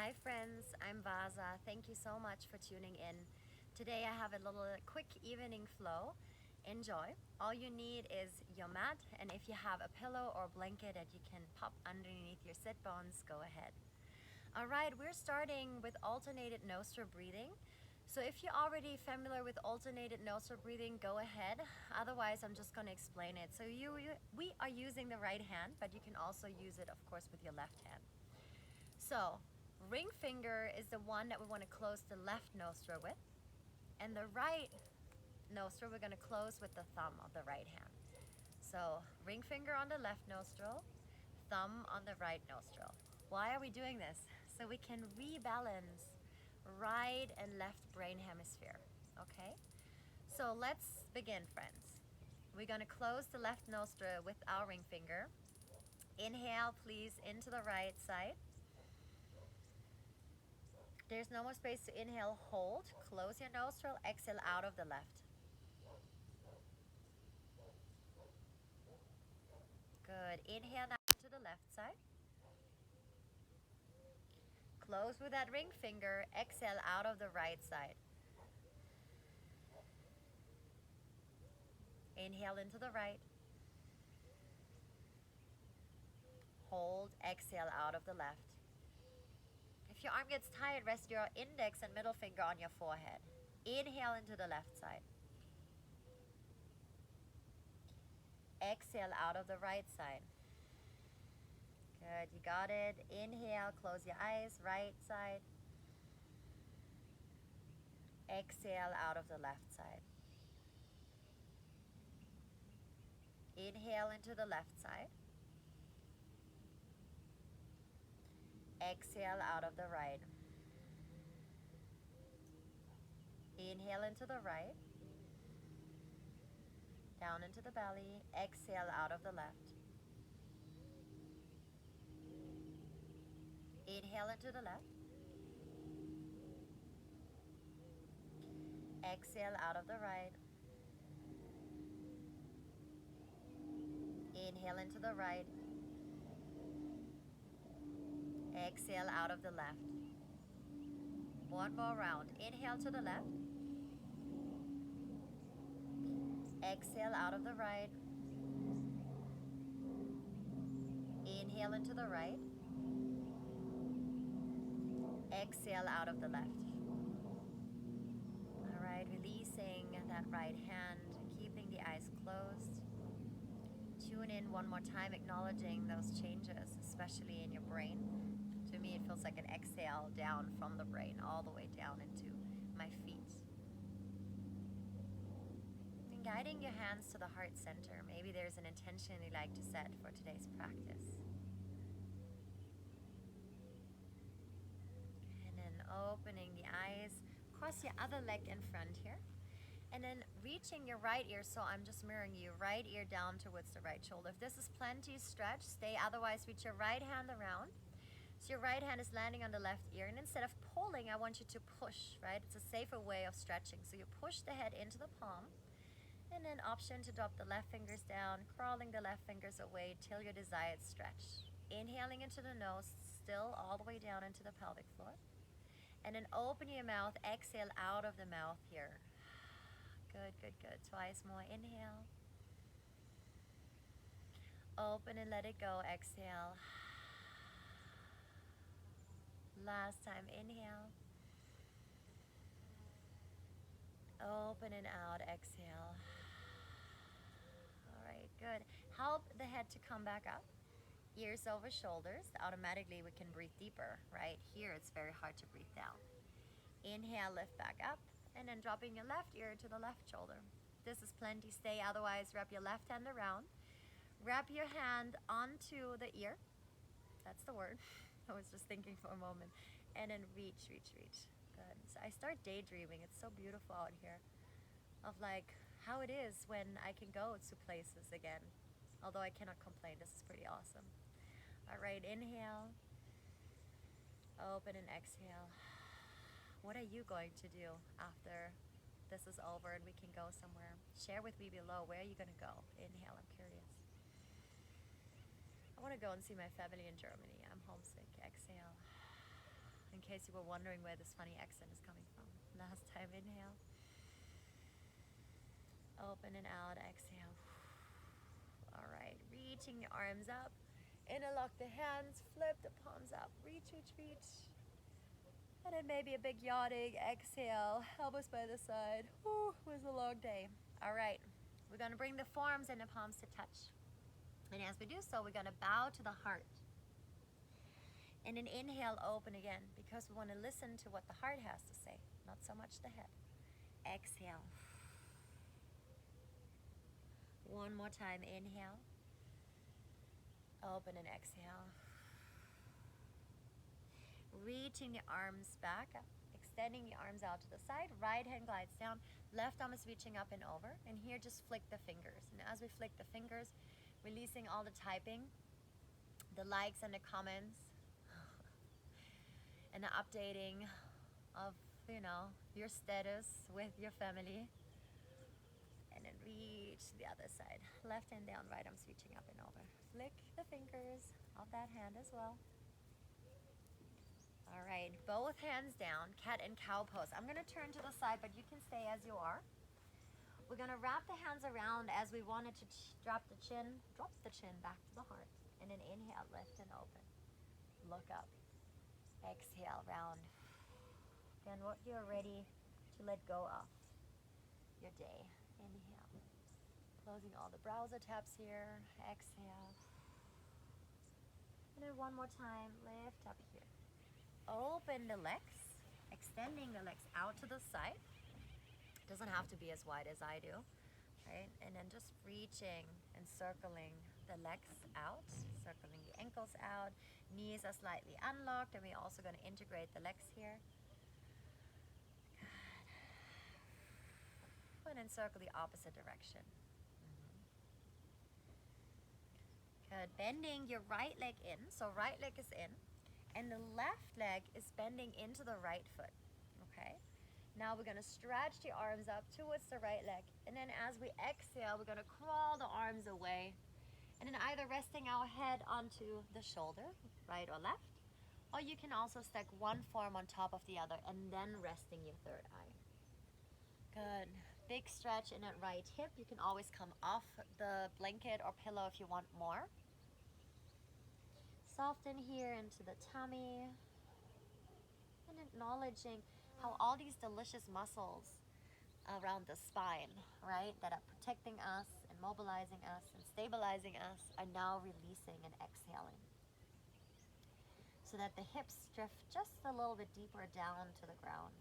Hi friends, I'm Vaza. Thank you so much for tuning in. Today I have a little quick evening flow. Enjoy. All you need is your mat, and if you have a pillow or blanket that you can pop underneath your sit bones, go ahead. Alright, we're starting with alternated nostril breathing. So if you're already familiar with alternated nostril breathing, go ahead. Otherwise, I'm just going to explain it. So we are using the right hand, but you can also use it, of course, with your left hand. So, ring finger is the one that we want to close the left nostril with, and the right nostril we're going to close with the thumb of the right hand. So, ring finger on the left nostril, thumb on the right nostril. Why are we doing this? So we can rebalance right and left brain hemisphere. Okay? So let's begin, friends. We're going to close the left nostril with our ring finger. Inhale, please, into the right side. There's no more space to inhale, hold, close your nostril, exhale out of the left. Good. Inhale now to the left side. Close with that ring finger, exhale out of the right side. Inhale into the right. Hold, exhale out of the left. If your arm gets tired, rest your index and middle finger on your forehead. Inhale into the left side. Exhale out of the right side. Good, you got it. Inhale, close your eyes, right side. Exhale out of the left side. Inhale into the left side. Exhale out of the right. Inhale into the right. Down into the belly. Exhale out of the left. Inhale into the left. Exhale out of the right. Inhale into the right. Exhale out of the left. One more round. Inhale to the left. Exhale out of the right. Inhale into the right. Exhale out of the left. Alright, releasing that right hand, keeping the eyes closed. Tune in one more time, acknowledging those changes, especially in your brain. To me, it feels like an exhale down from the brain, all the way down into my feet. And guiding your hands to the heart center. Maybe there's an intention you'd like to set for today's practice. And then opening the eyes, cross your other leg in front here. And then reaching your right ear, so I'm just mirroring you, right ear down towards the right shoulder. If this is plenty stretch, stay, otherwise reach your right hand around. So your right hand is landing on the left ear, and instead of pulling, I want you to push, right? It's a safer way of stretching. So you push the head into the palm, and then option to drop the left fingers down, crawling the left fingers away till your desired stretch. Inhaling into the nose, still all the way down into the pelvic floor. And then open your mouth, exhale out of the mouth here. Good, good, good. Twice more. Inhale. Open and let it go. Exhale. Last time. Inhale. Open and out. Exhale. All right, good. Help the head to come back up. Ears over shoulders. Automatically we can breathe deeper. Right here it's very hard to breathe down. Inhale, lift back up. And then dropping your left ear to the left shoulder. This is plenty, stay, otherwise wrap your left hand around. Wrap your hand onto the ear. That's the word. I was just thinking for a moment. And then reach, reach, reach. Good. So I start daydreaming. It's so beautiful out here. Of like how it is when I can go to places again. Although I cannot complain. This is pretty awesome. Alright, inhale. Open and exhale. What are you going to do after this is over and we can go somewhere? Share with me below. Where are you going to go? Inhale, I'm curious. I want to go and see my family in Germany. I'm homesick. Exhale. And case you were wondering where this funny accent is coming from. Last time, inhale. Open and out, exhale. All right, reaching the arms up. Interlock the hands, flip the palms up. Reach, reach, reach. And then maybe a big yawning, exhale, elbows by the side. Whew, it was a long day. All right, we're gonna bring the forearms and the palms to touch. And as we do so, we're gonna bow to the heart. And then inhale, open again, because we wanna listen to what the heart has to say, not so much the head. Exhale. One more time, inhale. Open and exhale. Reaching the arms back up, extending the arms out to the side. Right hand glides down, left arm is reaching up and over. And here just flick the fingers. And as we flick the fingers, releasing all the typing, the likes and the comments, and the updating of, you know, your status with your family. And then reach the other side. Left hand down, right arm's reaching up and over. Flick the fingers of that hand as well. All right, both hands down, cat and cow pose. I'm gonna turn to the side, but you can stay as you are. We're gonna wrap the hands around as we wanted to drop the chin back to the heart. And then inhale, lift and open. Look up. Exhale, round. Then what you're ready to let go of your day. Inhale. Closing all the browser tabs here. Exhale. And then one more time, lift up here. Open the legs, extending the legs out to the side. Doesn't have to be as wide as I do, right? And then just reaching and circling the legs out, circling the ankles out. Knees are slightly unlocked, and we're also going to integrate the legs here. Good. And then circle the opposite direction. Good. Bending your right leg in, so right leg is in, and the left leg is bending into the right foot, okay? Now we're gonna stretch the arms up towards the right leg, and then as we exhale, we're gonna crawl the arms away, and then either resting our head onto the shoulder, right or left, or you can also stack one forearm on top of the other and then resting your third eye. Good. Big stretch in that right hip. You can always come off the blanket or pillow if you want more. Soften here into the tummy, and acknowledging how all these delicious muscles around the spine, right, that are protecting us and mobilizing us and stabilizing us are now releasing and exhaling. So that the hips drift just a little bit deeper down to the ground.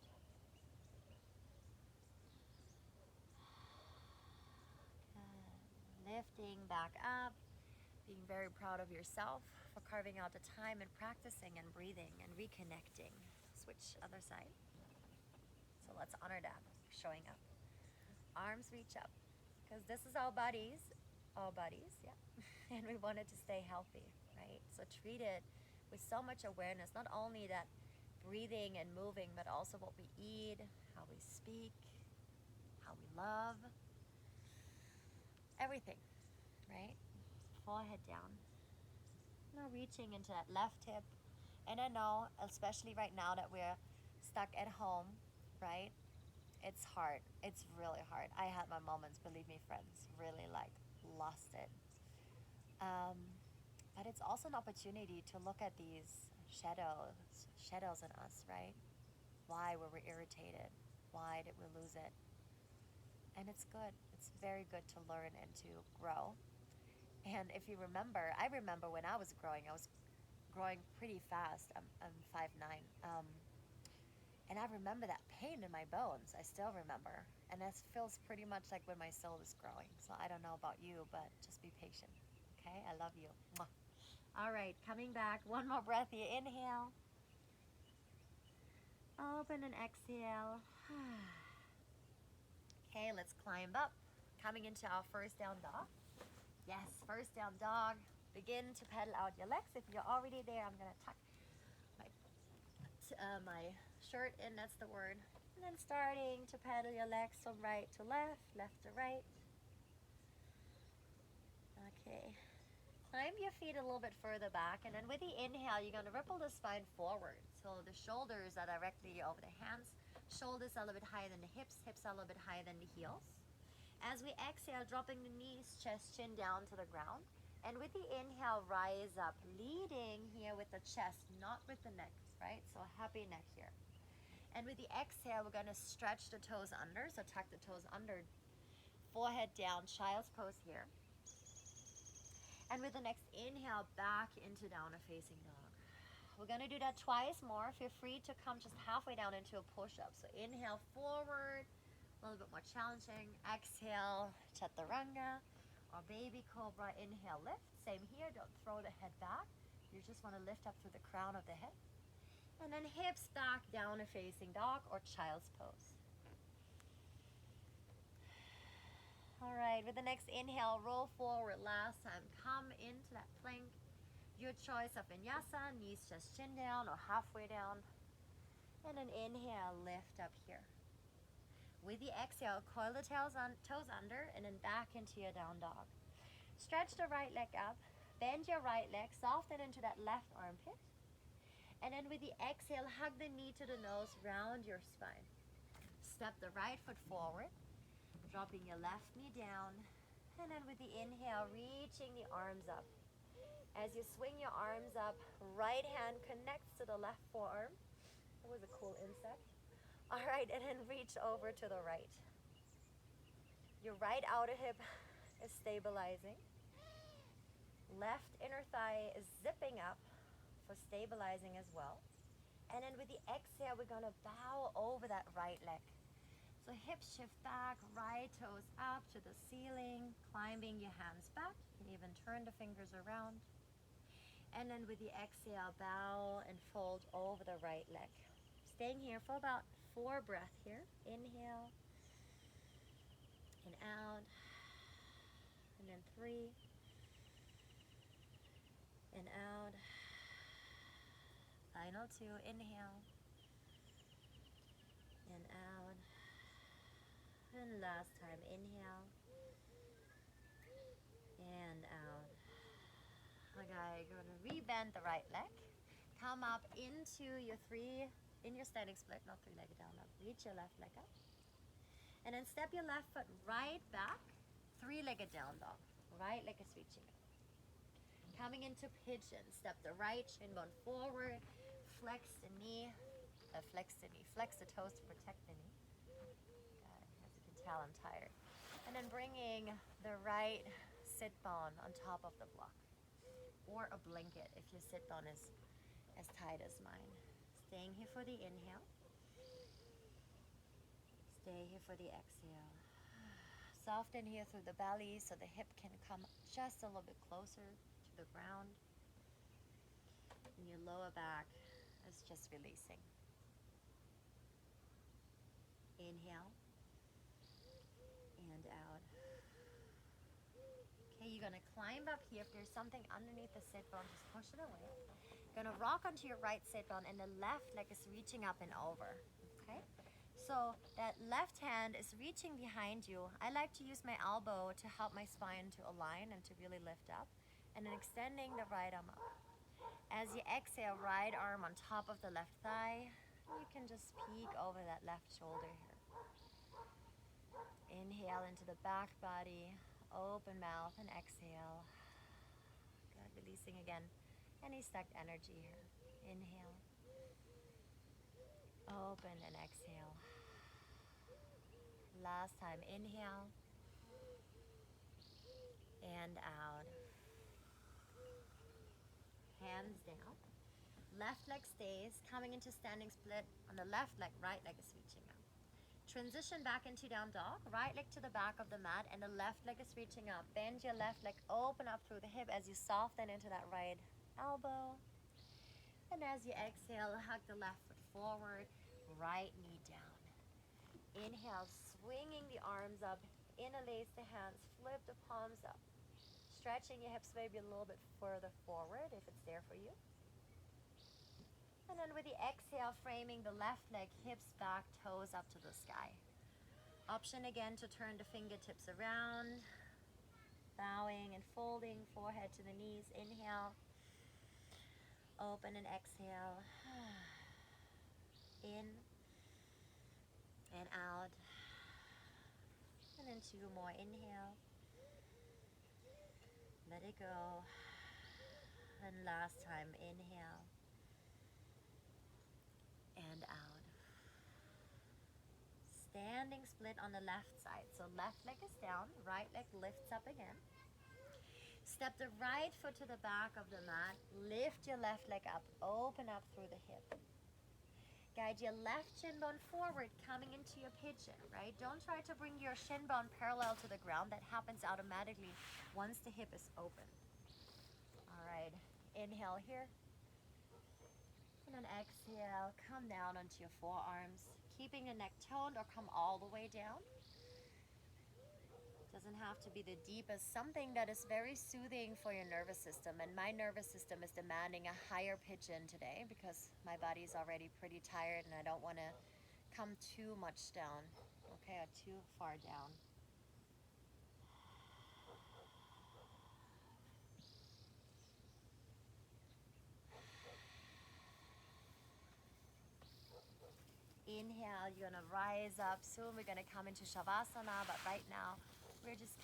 Good. Lifting back up, being very proud of yourself for carving out the time and practicing and breathing and reconnecting. Switch other side. So let's honor that, showing up. Arms reach up, because this is our bodies, yeah. And we want it to stay healthy, right? So treat it with so much awareness, not only that breathing and moving, but also what we eat, how we speak, how we love, everything, right? Forehead down. Now reaching into that left hip. And I know, especially right now that we're stuck at home, right? It's hard. It's really hard. I had my moments, believe me, friends, really like lost it. But it's also an opportunity to look at these shadows in us, right? Why were we irritated? Why did we lose it? And it's good. It's very good to learn and to grow. And if you remember, I remember when I was growing pretty fast. I'm 5'9". And I remember that pain in my bones. I still remember. And that feels pretty much like when my soul is growing. So I don't know about you, but just be patient. Okay? I love you. Mwah. All right, coming back. One more breath here. Inhale. Open and exhale. Okay, let's climb up. Coming into our first down dog. Yes, first down dog. Begin to pedal out your legs. If you're already there, I'm gonna tuck my shirt in, that's the word. And then starting to pedal your legs from right to left, left to right. Okay. Climb your feet a little bit further back, and then with the inhale, you're going to ripple the spine forward. So the shoulders are directly over the hands, shoulders are a little bit higher than the hips, hips are a little bit higher than the heels. As we exhale, dropping the knees, chest, chin down to the ground. And with the inhale, rise up, leading here with the chest, not with the neck, right? So happy neck here. And with the exhale, we're going to stretch the toes under, so tuck the toes under, forehead down, child's pose here. And with the next inhale, back into downward facing dog. We're going to do that twice more. Feel free to come just halfway down into a push-up. So inhale forward, a little bit more challenging. Exhale, chaturanga or baby cobra. Inhale, lift. Same here, don't throw the head back. You just want to lift up through the crown of the head. And then hips back, downward facing dog or child's pose. All right, with the next inhale, roll forward. Last time, come into that plank. Your choice of Vinyasa, knees just chin down or halfway down. And then inhale, lift up here. With the exhale, coil the toes under and then back into your down dog. Stretch the right leg up, bend your right leg, soften into that left armpit. And then with the exhale, hug the knee to the nose, round your spine. Step the right foot forward. Dropping your left knee down, and then with the inhale, reaching the arms up. As you swing your arms up, right hand connects to the left forearm. That was a cool insect. All right, and then reach over to the right. Your right outer hip is stabilizing. Left inner thigh is zipping up for stabilizing as well. And then with the exhale, we're gonna bow over that right leg. So hips shift back, right toes up to the ceiling, climbing your hands back. You can even turn the fingers around. And then with the exhale, bow and fold over the right leg. Staying here for about 4 breaths here. Inhale and out. And then 3 and out. Final 2, inhale and out. And last time, inhale and out. Okay, you're gonna rebend the right leg. Come up into your in your standing split, not 3-legged down dog. Reach your left leg up. And then step your left foot right back, 3-legged down dog. Right leg is reaching up. Coming into pigeon, step the right shin bone forward, flex the knee, flex the toes to protect the knee. I'm tired. And then bringing the right sit bone on top of the block or a blanket if your sit bone is as tight as mine. Staying here for the inhale. Stay here for the exhale. Soften here through the belly so the hip can come just a little bit closer to the ground. And your lower back is just releasing. Inhale. And out. Okay, you're gonna climb up here. If there's something underneath the sit bone, just push it away. You're gonna rock onto your right sit bone and the left leg is reaching up and over. Okay? So that left hand is reaching behind you. I like to use my elbow to help my spine to align and to really lift up. And then extending the right arm up. As you exhale, right arm on top of the left thigh. You can just peek over that left shoulder here. Inhale into the back body, open mouth and exhale. Good, releasing again any stuck energy here. Inhale, open and exhale. Last time, inhale and out. Hands down. Left leg stays, coming into standing split. On the left leg, right leg is reaching up. Transition back into down dog, right leg to the back of the mat and the left leg is reaching up. Bend your left leg, open up through the hip as you soften into that right elbow. And as you exhale, hug the left foot forward, right knee down. Inhale, swinging the arms up, interlace the hands, flip the palms up. Stretching your hips maybe a little bit further forward if it's there for you. And then with the exhale, framing the left leg, hips back, toes up to the sky. Option again to turn the fingertips around. Bowing and folding forehead to the knees. Inhale. Open and exhale. In and out. And then 2 more. Inhale. Let it go. And last time, inhale. And out. Standing split on the left side. So left leg is down, right leg lifts up again. Step the right foot to the back of the mat. Lift your left leg up. Open up through the hip. Guide your left shin bone forward, coming into your pigeon, right? Don't try to bring your shin bone parallel to the ground. That happens automatically once the hip is open. All right, inhale here. And then exhale, come down onto your forearms, keeping the neck toned or come all the way down. Doesn't have to be the deepest, something that is very soothing for your nervous system. And my nervous system is demanding a higher pigeon today because my body's already pretty tired and I don't want to come too much down, okay, or too far down. Inhale, you're gonna rise up. Soon we're gonna come into Shavasana, but right now we're just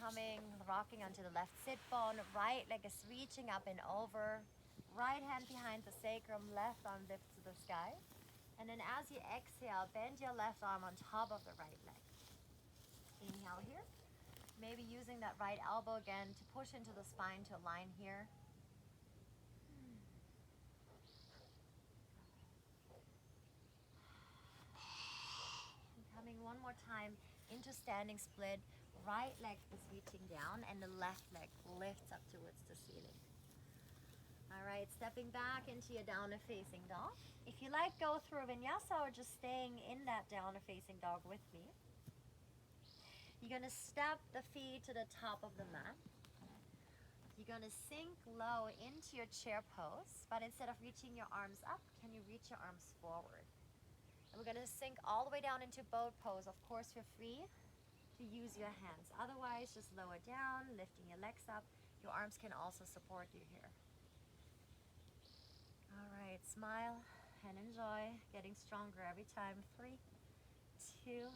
rocking onto the left sit bone. Right leg is reaching up and over. Right hand behind the sacrum, left arm lifts to the sky. And then as you exhale, bend your left arm on top of the right leg. Inhale here. Maybe using that right elbow again to push into the spine to align here. Coming one more time into standing split. Right leg is reaching down and the left leg lifts up towards the ceiling. All right, stepping back into your downward facing dog. If you like, go through Vinyasa or just staying in that downward facing dog with me. You're gonna step the feet to the top of the mat. You're gonna sink low into your chair pose, but instead of reaching your arms up, can you reach your arms forward? And we're gonna sink all the way down into boat pose. Of course, you're free to use your hands. Otherwise, just lower down, lifting your legs up. Your arms can also support you here. All right, smile and enjoy. Getting stronger every time. 3, 2,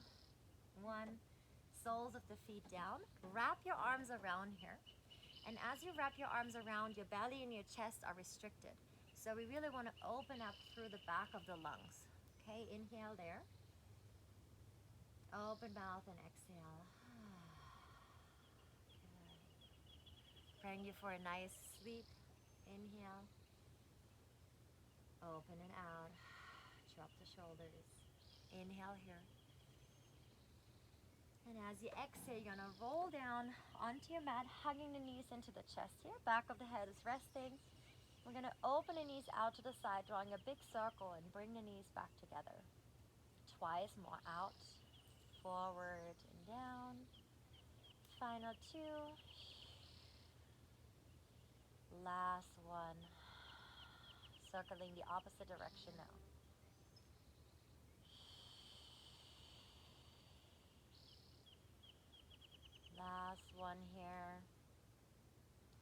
1. Soles of the feet down. Wrap your arms around here. And as you wrap your arms around, your belly and your chest are restricted. So we really want to open up through the back of the lungs. Okay, inhale there. Open mouth and exhale. Good. Praying you for a nice sleep. Inhale. Open and out. Drop the shoulders. Inhale here. And as you exhale, you're gonna roll down onto your mat, hugging the knees into the chest here. Back of the head is resting. We're gonna open the knees out to the side, drawing a big circle and bring the knees back together. Twice more out. Forward and down. Final 2. Last one. Circling the opposite direction now. Last one here.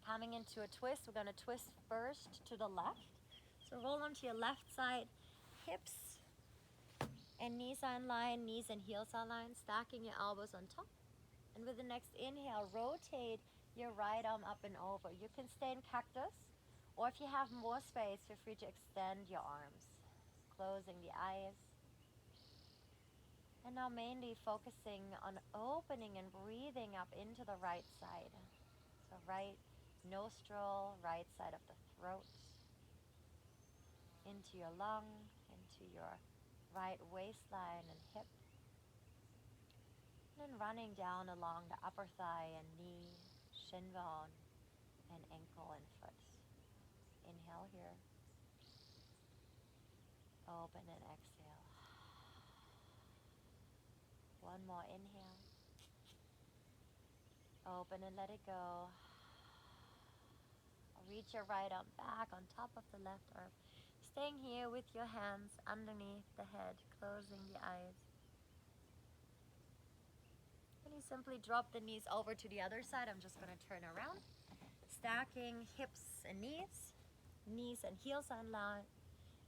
Coming into a twist, we're gonna twist first to the left. So roll onto your left side, hips and knees are in line, knees and heels are in line, stacking your elbows on top. And with the next inhale, rotate your right arm up and over. You can stay in cactus, or if you have more space, feel free to extend your arms, closing the eyes. And now mainly focusing on opening and breathing up into the right side. So right nostril, right side of the throat, into your lung, into your right waistline and hip. And then running down along the upper thigh and knee, shin bone, and ankle and foot. Inhale here. Open and exhale. One more inhale. Open and let it go. Reach your right arm back on top of the left arm. Staying here with your hands underneath the head, closing the eyes. Can you simply drop the knees over to the other side? I'm just going to turn around. Stacking hips and knees and heels on line.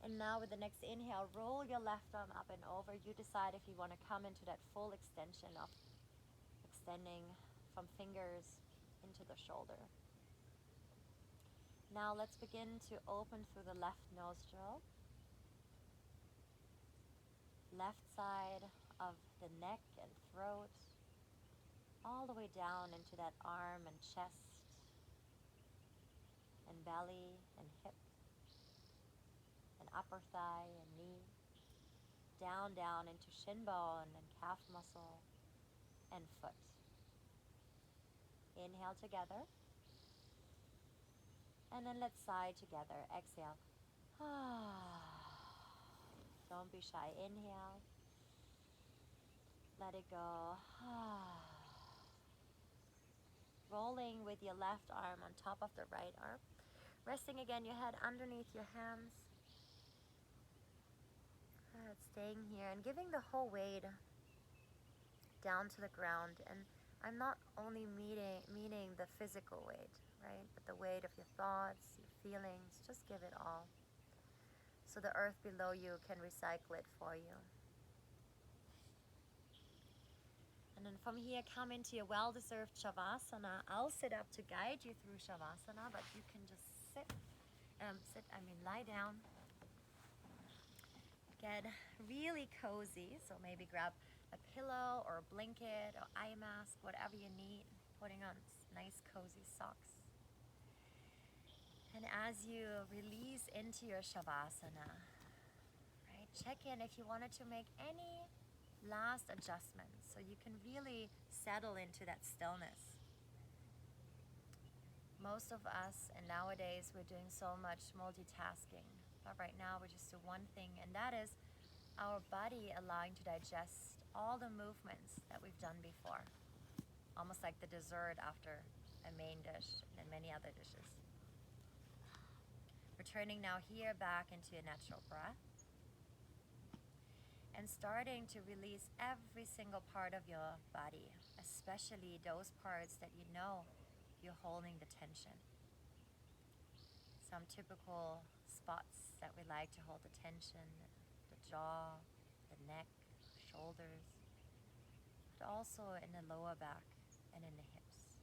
And now with the next inhale, roll your left arm up and over. You decide if you want to come into that full extension of extending from fingers into the shoulder. Now let's begin to open through the left nostril. Left side of the neck and throat, all the way down into that arm and chest and belly and hip and upper thigh and knee, down into shin bone and calf muscle and foot. Inhale together, and then let's sigh together. Exhale. Don't be shy. Inhale. Let it go. Rolling with your left arm on top of the right arm. Resting again your head underneath your hands. Staying here and giving the whole weight down to the ground. And I'm not only meaning the physical weight, right? But the weight of your thoughts, your feelings. Just give it all. So the earth below you can recycle it for you. And then from here, come into your well-deserved Shavasana. I'll sit up to guide you through Shavasana, but you can just lie down. Get really cozy, so maybe grab a pillow or a blanket or eye mask, whatever you need, putting on nice cozy socks. And as you release into your Shavasana, right, check in if you wanted to make any last adjustments so you can really settle into that stillness. Most of us, and nowadays we're doing so much multitasking, but right now we just do one thing, and that is our body allowing to digest all the movements that we've done before. Almost like the dessert after a main dish and many other dishes. Returning now here back into your natural breath. And starting to release every single part of your body, especially those parts that you know you're holding the tension. Some typical spots that we like to hold the tension, the jaw, the neck, shoulders, but also in the lower back and in the hips.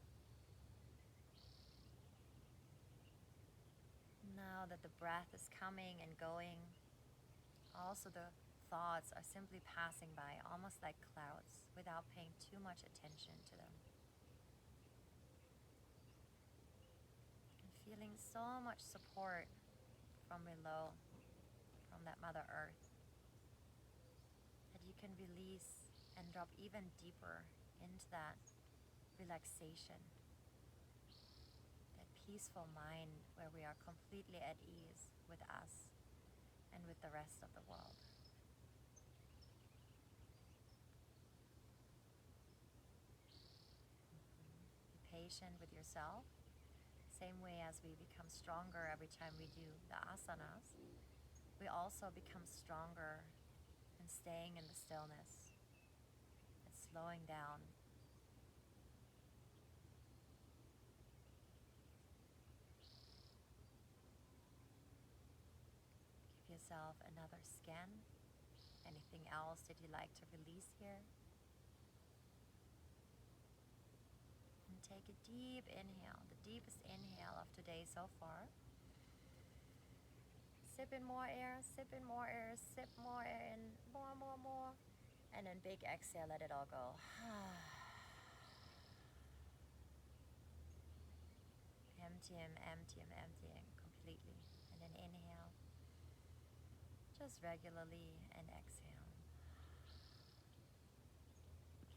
Now that the breath is coming and going, also the thoughts are simply passing by, almost like clouds, without paying too much attention to them. And feeling so much support from below, from that Mother Earth, that you can release and drop even deeper into that relaxation, that peaceful mind where we are completely at ease with us and with the rest of the world. Patient with yourself, same way as we become stronger every time we do the asanas, we also become stronger in staying in the stillness and slowing down. Give yourself another scan. Anything else that you like to release here? Take a deep inhale, the deepest inhale of today so far. Sip in more air, sip in more air, sip more air in, more. And then big exhale, let it all go. Emptying completely. And then inhale, just regularly, and exhale.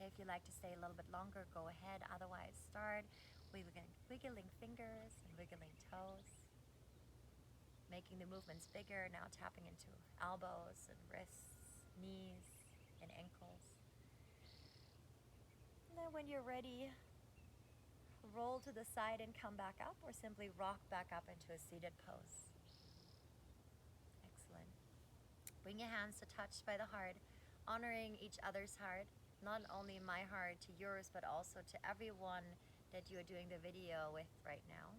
If you like to stay a little bit longer, go ahead. Otherwise, start wiggling fingers and wiggling toes. Making the movements bigger, now tapping into elbows and wrists, knees and ankles. And then when you're ready, roll to the side and come back up, or simply rock back up into a seated pose. Excellent. Bring your hands to touch by the heart, honoring each other's heart. not only my heart to yours, but also to everyone that you are doing the video with right now.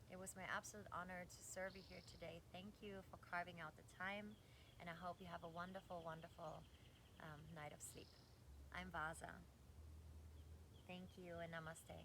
It was my absolute honor to serve you here today. Thank you for carving out the time, and I hope you have a wonderful, wonderful night of sleep. I'm Vaza. Thank you and namaste.